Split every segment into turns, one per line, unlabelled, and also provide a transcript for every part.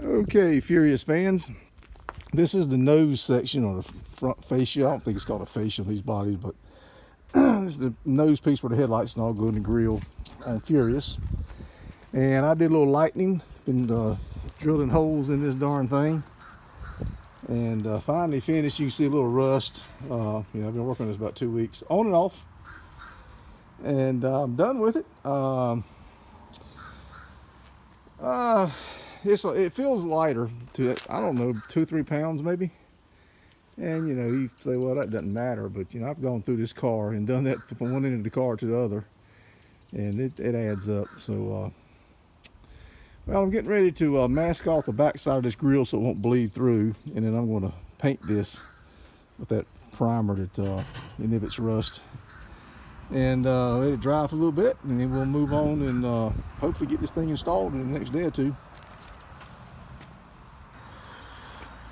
Okay, Furious fans, this is the nose section or the front fascia. I don't think it's called a fascia on these bodies, but this is the nose piece where the headlights and all go in the grill on Furious. And I did a little lightning, been drilling holes in this darn thing, and finally finished. You can see a little rust. I've been working on this about 2 weeks, on and off, and I'm done with it. It feels lighter to, I don't know, 2-3 pounds maybe. And you say, well, that doesn't matter, but I've gone through this car and done that from one end of the car to the other, and it adds up. So well, I'm getting ready to mask off the back side of this grill so it won't bleed through, and then I'm going to paint this with that primer that inhibits rust, and let it dry for a little bit, and then we'll move on and hopefully get this thing installed in the next day or two.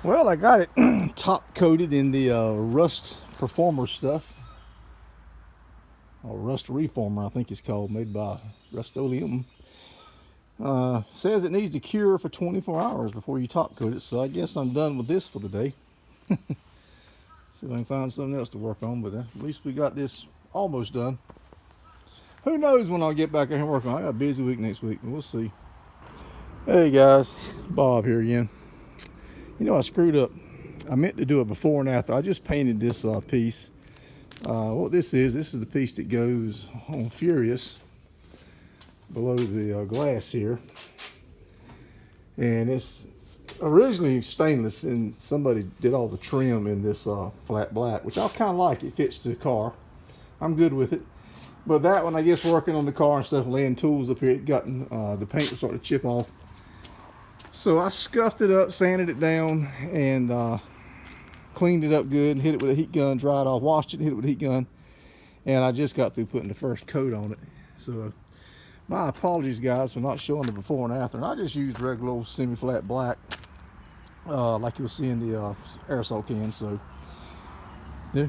Well, I got it top coated in the Rust Performer stuff, or Rust Reformer I think it's called, made by Rust-Oleum. Says it needs to cure for 24 hours before you top coat it, so I guess I'm done with this for the day. See if I can find something else to work on, but at least we got this almost done. Who knows when I'll get back out here and work on it. I got a busy week next week, we'll see. Hey guys, Bob here again. I screwed up. I meant to do it before and after. I just painted this piece. What this is the piece that goes on Furious below the glass here. And it's originally stainless, and somebody did all the trim in this flat black, which I kind of like. It fits the car. I'm good with it. But that one, I guess, working on the car and stuff, laying tools up here, it gotten the paint was starting to chip off. So I scuffed it up, sanded it down, and cleaned it up good, hit it with a heat gun, dried off, washed it, hit it with a heat gun, and I just got through putting the first coat on it. So my apologies, guys, for not showing the before and after. And I just used regular old semi-flat black, like you'll see in the aerosol can. So yeah,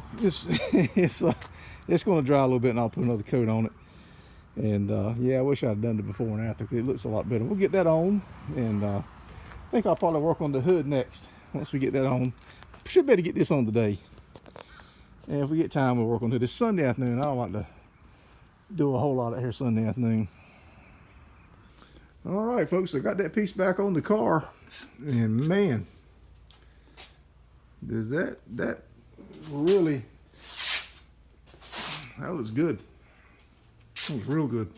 it's going to dry a little bit, and I'll put another coat on it. And yeah, I wish I'd done the before and after, because it looks a lot better. We'll get that on, and I think I'll probably work on the hood next. Once we get that on, should be able to get this on today. And if we get time, we'll work on it this Sunday afternoon. I don't like to do a whole lot of here Sunday afternoon. All right, folks, I got that piece back on the car, and man, does that really, that looks good. That was real good.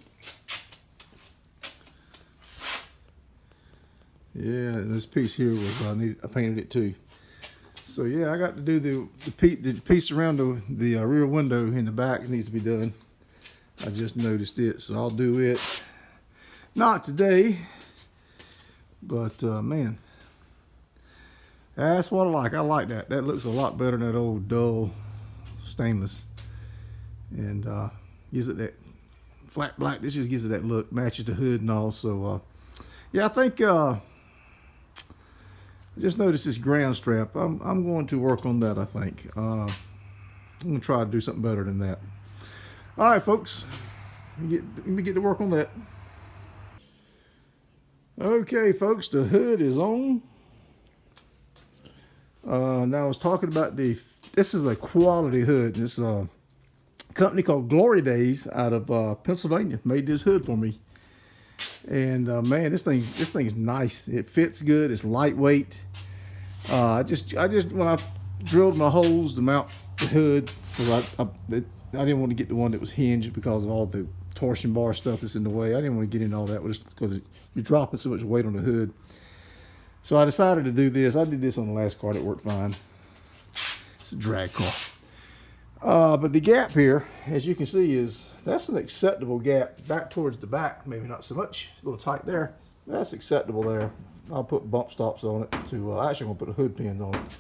Yeah, and this piece here was I painted it too. So yeah, I got to do the piece around the rear window in the back. It needs to be done. I just noticed it, so I'll do it. Not today, but man, that's what I like. I like that. That looks a lot better than that old dull stainless, and gives it that flat black. This just gives it that look, matches the hood and all. So yeah, I think I just noticed this ground strap. I'm going to work on that. I think I'm gonna try to do something better than that. All right, folks, let me get to work on that. Okay, folks, the hood is on. Now I was talking about this is a quality hood. This company called Glory Days out of Pennsylvania made this hood for me, and man, this thing's nice. It fits good. It's lightweight. I just when I drilled my holes to mount the hood, because I didn't want to get the one that was hinged because of all the torsion bar stuff that's in the way. I didn't want to get in all that because you're dropping so much weight on the hood. So I decided to do this. I did this on the last car. It worked fine. It's a drag car. But the gap here, as you can see, that's an acceptable gap back towards the back. Maybe not so much, a little tight there. That's acceptable there. I'll put bump stops on it to, actually I'm gonna put a hood pin on it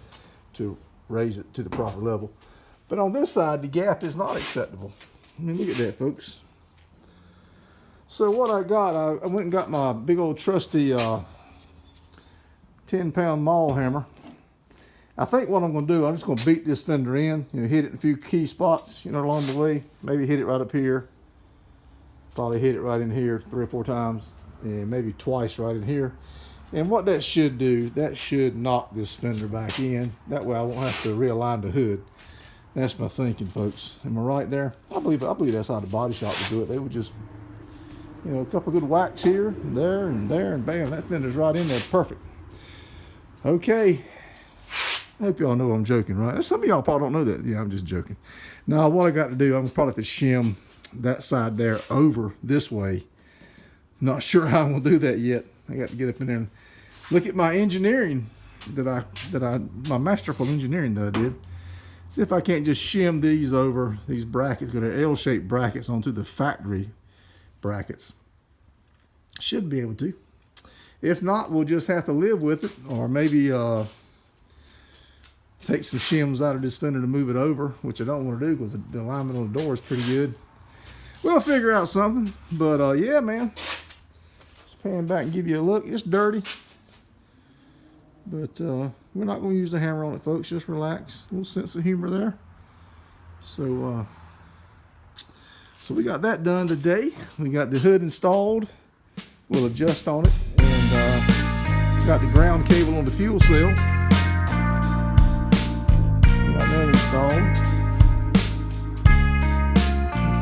to raise it to the proper level. But on this side, the gap is not acceptable. I mean, look at that, folks. So what I got, I went and got my big old trusty 10-pound maul hammer. I think what I'm going to do, I'm just going to beat this fender in, hit it in a few key spots, along the way. Maybe hit it right up here. Probably hit it right in here 3 or 4 times, and maybe twice right in here. And what that should do, that should knock this fender back in. That way I won't have to realign the hood. That's my thinking, folks. Am I right there? I believe that's how the body shop would do it. They would just, you know, a couple good whacks here, and there, and bam, that fender's right in there, perfect. Okay. I hope y'all know I'm joking, right? Some of y'all probably don't know that. Yeah, I'm just joking. Now, what I got to do, I'm probably have to shim that side there over this way. Not sure how I'm gonna do that yet. I got to get up in there and look at my engineering my masterful engineering that I did. See if I can't just shim these over, these brackets, go to L-shaped brackets onto the factory brackets. Should be able to. If not, we'll just have to live with it, or maybe take some shims out of this fender to move it over, which I don't want to do because the alignment on the door is pretty good. We'll figure out something, but yeah, man. Just pan back and give you a look. It's dirty, but we're not going to use the hammer on it, folks. Just relax. A little sense of humor there. So we got that done today. We got the hood installed. We'll adjust on it, and got the ground cable on the fuel cell. Got that installed.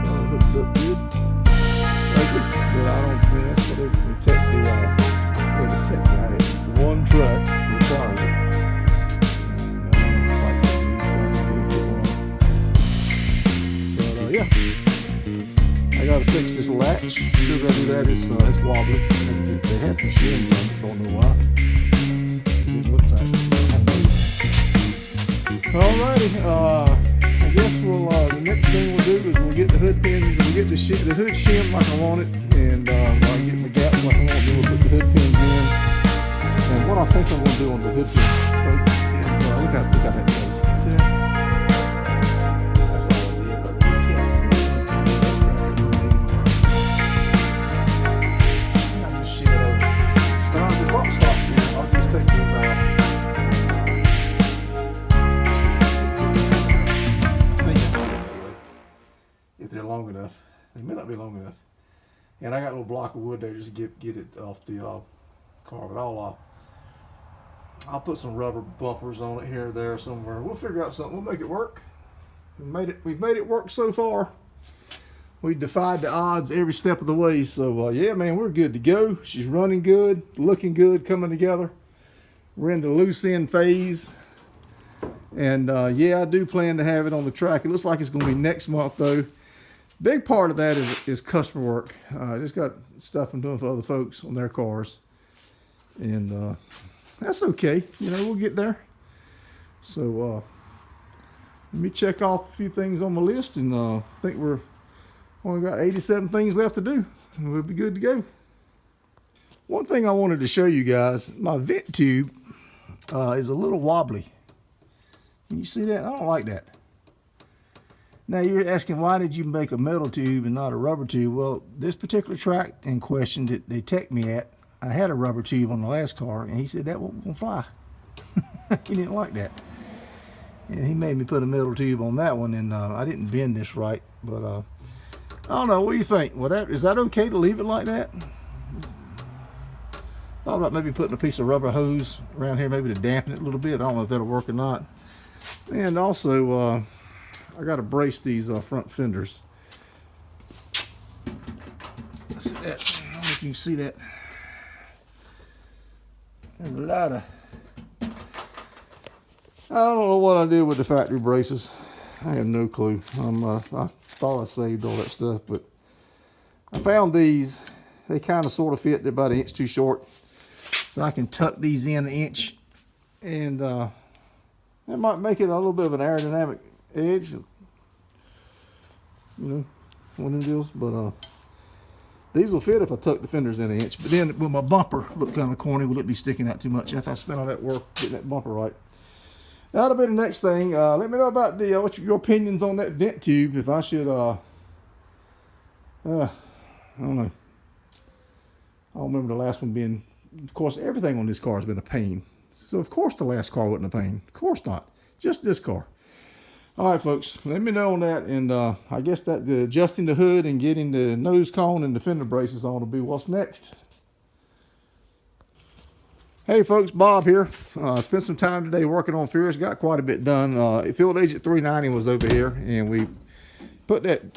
So it looks up good. But I don't think that's what they detect the one track requires it. But yeah, I gotta fix this latch. Still gotta do that. It's wobbly. They had some shims on it. Don't know why. It didn't look like Alrighty, I guess the next thing we'll do is we'll get the hood pins and we'll get the hood shim like I want it, and I'll get my gaps like I want, then we'll put the hood pins in. And what I think I'm going to do on the hood pins, folks, is look how that does. See that? That's all I did, but you can't see it. I just shit over. Now the bump stops here, I'll just take those out. If they're long enough. They may not be long enough. And I got a little block of wood there just to get it off the car. But I'll put some rubber bumpers on it here or there somewhere. We'll figure out something. We'll make it work. We've made it work so far. We defied the odds every step of the way. So yeah, man, we're good to go. She's running good, looking good, coming together. We're in the loose end phase. And yeah, I do plan to have it on the track. It looks like it's going to be next month though. Big part of that is customer work. I just got stuff I'm doing for other folks on their cars. And that's okay. You know, we'll get there. So let me check off a few things on my list. And I think we're only got 87 things left to do. We'll be good to go. One thing I wanted to show you guys, my vent tube is a little wobbly. Can you see that? I don't like that. Now you're asking, why did you make a metal tube and not a rubber tube? Well, this particular track in question that they teched me at, I had a rubber tube on the last car, and he said that won't fly. He didn't like that. And he made me put a metal tube on that one, and I didn't bend this right. But I don't know, what do you think? Well, is that okay to leave it like that? Thought about maybe putting a piece of rubber hose around here, maybe to dampen it a little bit. I don't know if that'll work or not. And also, I got to brace these front fenders. See that? I don't know if you can see that. There's a lot of... I don't know what I did with the factory braces. I have no clue. I thought I saved all that stuff, but I found these. They kind of sort of fit. They're about an inch too short. So I can tuck these in an inch, and that might make it a little bit of an aerodynamic edge. You know, one of them deals. But these will fit if I tuck the fenders in an inch. But then will my bumper look kind of corny? Will it be sticking out too much after I spent all that work getting that bumper right? That'll be the next thing. Let me know about what your opinions on that vent tube. If I should, I don't know. I don't remember the last one being. Of course, everything on this car has been a pain. So, of course, the last car wasn't a pain. Of course not. Just this car. All right, folks. Let me know on that. And I guess that the adjusting the hood and getting the nose cone and the fender braces on will be what's next. Hey folks, Bob here. Spent some time today working on Furious. Got quite a bit done. Field agent 390 was over here, and we put that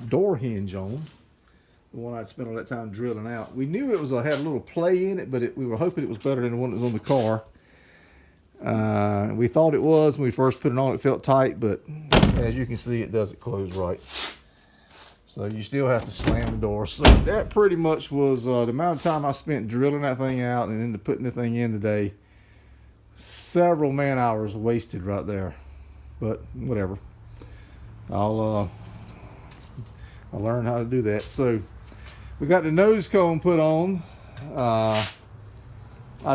door hinge on. The one I'd spent all that time drilling out. We knew it was had a little play in it, but we were hoping it was better than the one that was on the car. We thought it was when we first put it on. It felt tight, but as you can see, it doesn't close right. So you still have to slam the door. So that pretty much was the amount of time I spent drilling that thing out and then putting the thing in today. Several man hours wasted right there, but whatever. I'll learn how to do that. So we got the nose cone put on. I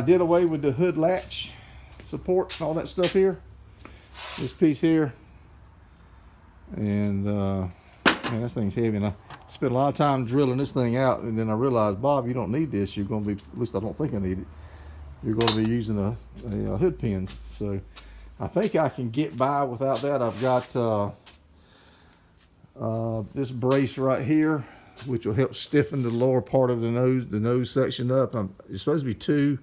did away with the hood latch support and all that stuff here. This piece here, and man, this thing's heavy, and I spent a lot of time drilling this thing out, and then I realized, Bob, you don't need this. You're going to be, at least I don't think I need it. You're going to be using a hood pins. So I think I can get by without that. I've got this brace right here, which will help stiffen the lower part of the nose section up. It's supposed to be 2.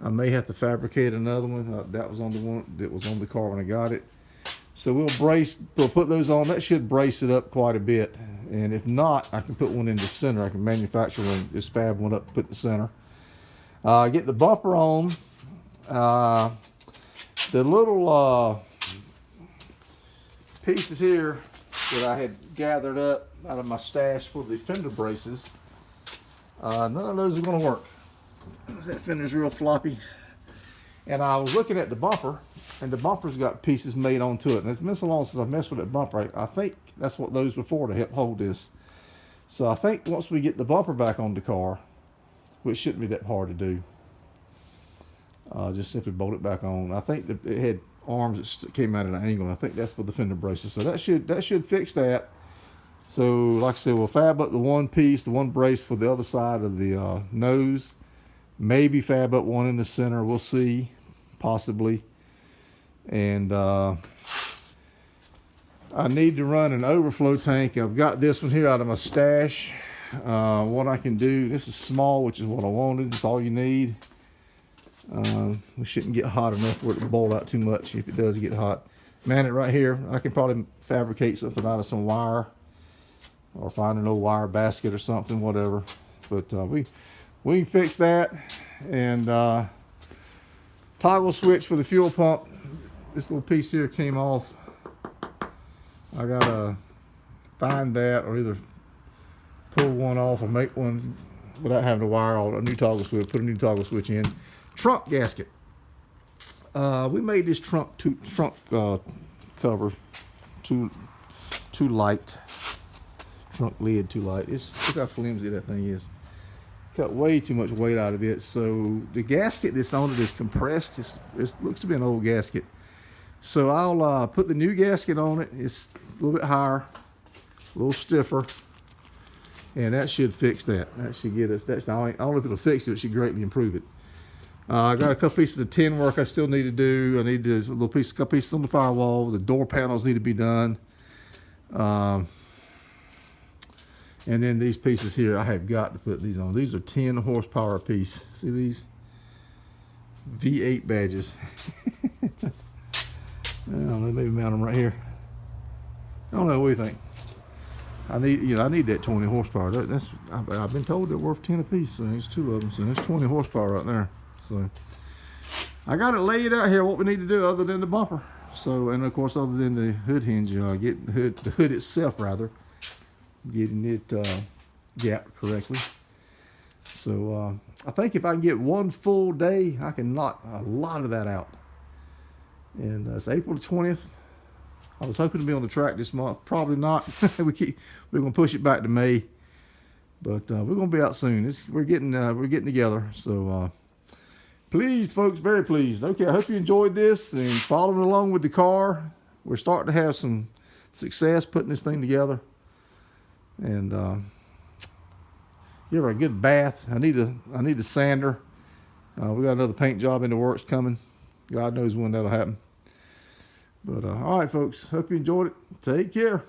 I may have to fabricate another one. That was on the one that was on the car when I got it. So we'll put those on. That should brace it up quite a bit. And if not, I can put one in the center. I can manufacture one, just fab one up, put in the center. Get the bumper on. The little pieces here that I had gathered up out of my stash for the fender braces, none of those are going to work. That fender's real floppy. And I was looking at the bumper, and the bumper's got pieces made onto it. And it's been so long since I've messed with that bumper. I think that's what those were for, to help hold this. So I think once we get the bumper back on the car, which shouldn't be that hard to do, just simply bolt it back on. I think it had arms that came out at an angle, and I think that's for the fender braces. So that should fix that. So like I said, we'll fab up the one piece, the one brace for the other side of the nose. Maybe fab up one in the center. We'll see, possibly. And I need to run an overflow tank. I've got this one here out of my stash. What I can do, this is small, which is what I wanted. It's all you need. We shouldn't get hot enough for it to boil out too much. If it does get hot, man, it right here. I can probably fabricate something out of some wire, or find an old wire basket or something, whatever. But we can fix that. And toggle switch for the fuel pump. This little piece here came off. I gotta find that, or either pull one off or make one without having to wire all a new toggle switch. Put a new toggle switch in. Trunk gasket. We made this trunk cover too light. Trunk lid too light. Look how flimsy that thing is. Cut way too much weight out of it. So the gasket that's on it is compressed. It looks to be an old gasket. So I'll put the new gasket on it. It's a little bit higher, a little stiffer, and that should fix that. That should get us. I don't know if it'll fix it, but it should greatly improve it. I got a couple pieces of tin work I still need to do. I need to a couple pieces on the firewall. The door panels need to be done. And then these pieces here, I have got to put these on. These are 10 horsepower a piece. See these? V8 badges. I don't know, maybe mount them right here. I don't know, what do you think? I need that 20 horsepower. I've been told they're worth 10 a piece, so there's 2 of them. So there's 20 horsepower right there. So I got it laid out here, what we need to do other than the bumper. So, and of course, other than the hood hinge, get the hood itself rather, getting it gapped correctly. So I think if I can get one full day, I can knock a lot of that out. And it's April the 20th. I was hoping to be on the track this month. Probably not. We're gonna push it back to May, but we're gonna be out soon. We're getting together. So pleased, folks, very pleased. Okay, I hope you enjoyed this and following along with the car. We're starting to have some success putting this thing together. And give her a good bath. I need a sander. We got another paint job in the works coming. God knows when that'll happen. But all right, folks. Hope you enjoyed it. Take care.